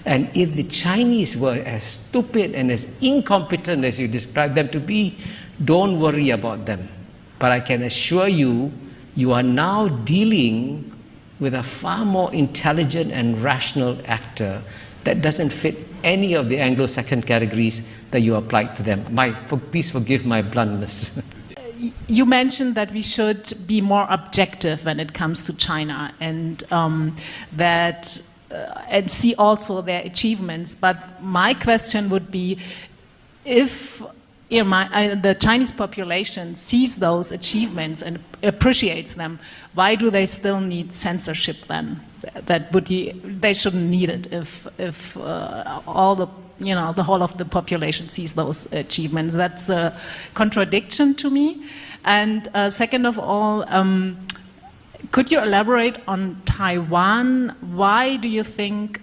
And if the Chinese were as stupid and as incompetent as you describe them to be, don't worry about them. But I can assure you, you are now dealing with a far more intelligent and rational actor that doesn't fit any of the Anglo-Saxon categories that you applied to them. Please forgive my bluntness. You mentioned that we should be more objective when it comes to China, and and see also their achievements. But my question would be, if the Chinese population sees those achievements and appreciates them, why do they still need censorship then? They shouldn't need it if all the the whole of the population sees those achievements. That's a contradiction to me. And second of all, could you elaborate on Taiwan? Why do you think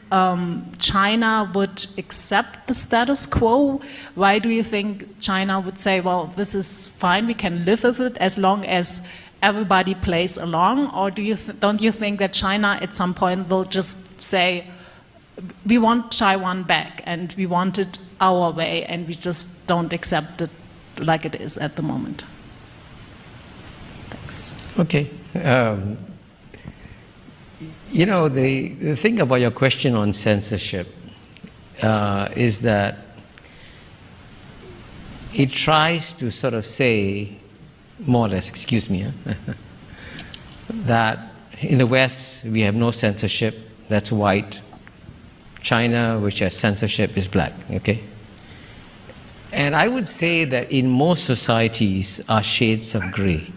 China would accept the status quo? Why do you think China would say, well, this is fine, we can live with it as long as everybody plays along? Or don't you think that China at some point will just say, we want Taiwan back and we want it our way and we just don't accept it like it is at the moment? Thanks. Okay. The thing about your question on censorship is that it tries to sort of say, more or less, excuse me, that in the West we have no censorship, that's white. China, which has censorship, is black, okay? And I would say that in most societies are shades of grey.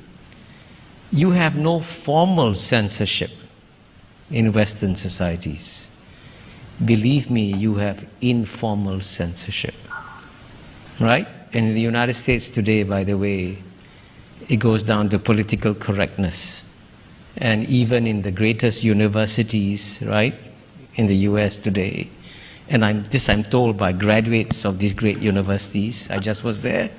You have no formal censorship in Western societies. Believe me, you have informal censorship, right? And in the United States today, by the way, it goes down to political correctness. And even in the greatest universities, right, in the US today, and I'm told by graduates of these great universities, I just was there,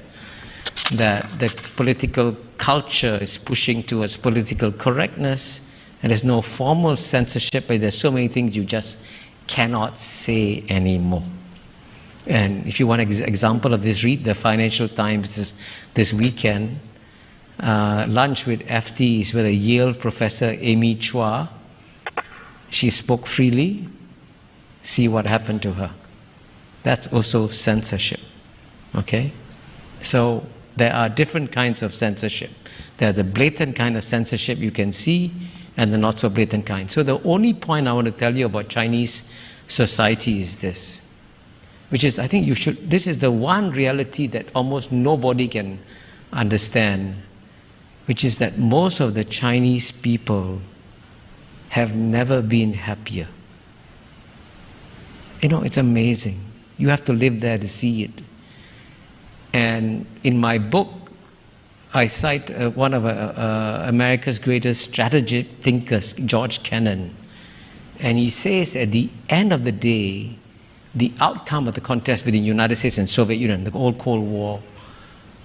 that the political culture is pushing towards political correctness, and there's no formal censorship, but there's so many things you just cannot say anymore. And if you want an example of this, read the Financial Times this weekend. Lunch with FTs with a Yale professor, Amy Chua. She spoke freely. See what happened to her. That's also censorship. Okay? So there are different kinds of censorship. There are the blatant kind of censorship you can see, and the not so blatant kind. So the only point I want to tell you about Chinese society is this, which is, I think this is the one reality that almost nobody can understand, which is that most of the Chinese people have never been happier. It's amazing. You have to live there to see it. And in my book, I cite one of America's greatest strategic thinkers, George Kennan. And he says at the end of the day, the outcome of the contest between the United States and Soviet Union, the old Cold War,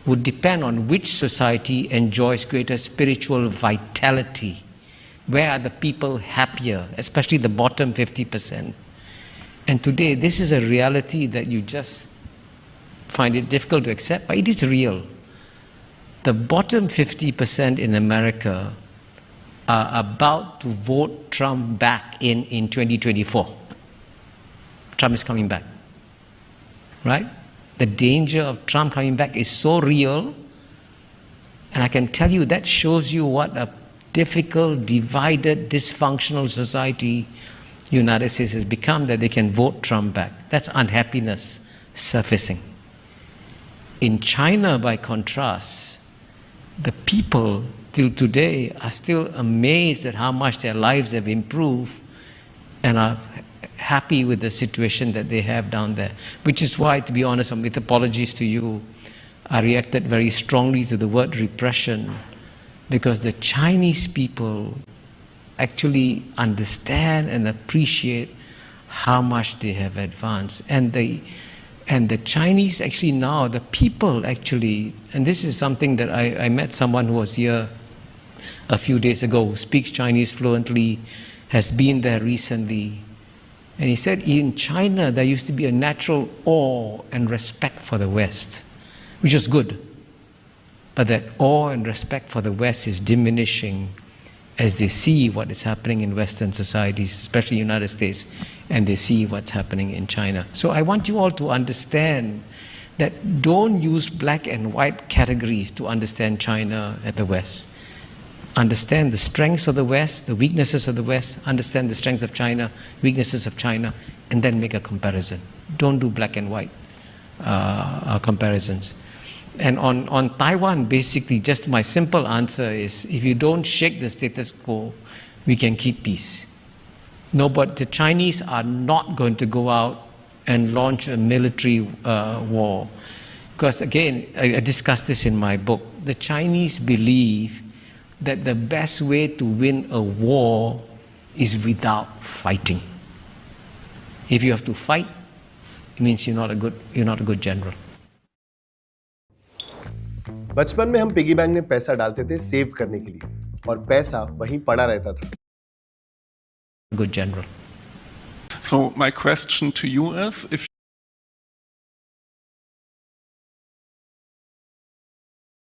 would depend on which society enjoys greater spiritual vitality. Where are the people happier, especially the bottom 50%? And today, this is a reality that you just find it difficult to accept, but it is real. The bottom 50% in America are about to vote Trump back in 2024. Trump is coming back, right? The danger of Trump coming back is so real, and I can tell you that shows you what a difficult, divided, dysfunctional society the United States has become, that they can vote Trump back. That's unhappiness surfacing. In China, by contrast, the people till today are still amazed at how much their lives have improved and are happy with the situation that they have down there. Which is why, to be honest, with apologies to you, I reacted very strongly to the word repression, because the Chinese people actually understand and appreciate how much they have advanced. And the Chinese actually now, the people actually, and this is something that I met someone who was here a few days ago, who speaks Chinese fluently, has been there recently. And he said in China there used to be a natural awe and respect for the West, which was good. But that awe and respect for the West is diminishing as they see what is happening in Western societies, especially United States, and they see what's happening in China. So I want you all to understand that don't use black and white categories to understand China and the West. Understand the strengths of the West, the weaknesses of the West, understand the strengths of China, weaknesses of China, and then make a comparison. Don't do black and white comparisons. And on Taiwan, basically, just my simple answer is, if you don't shake the status quo, we can keep peace. No, but the Chinese are not going to go out and launch a military war. Because again, I discussed this in my book, the Chinese believe that the best way to win a war is without fighting. If you have to fight, it means you're not a good general. बचपन में हम piggy bank में पैसा डालते थे save करने के लिए और पैसा वहीं पड़ा रहता था. Good general. So my question to you is, if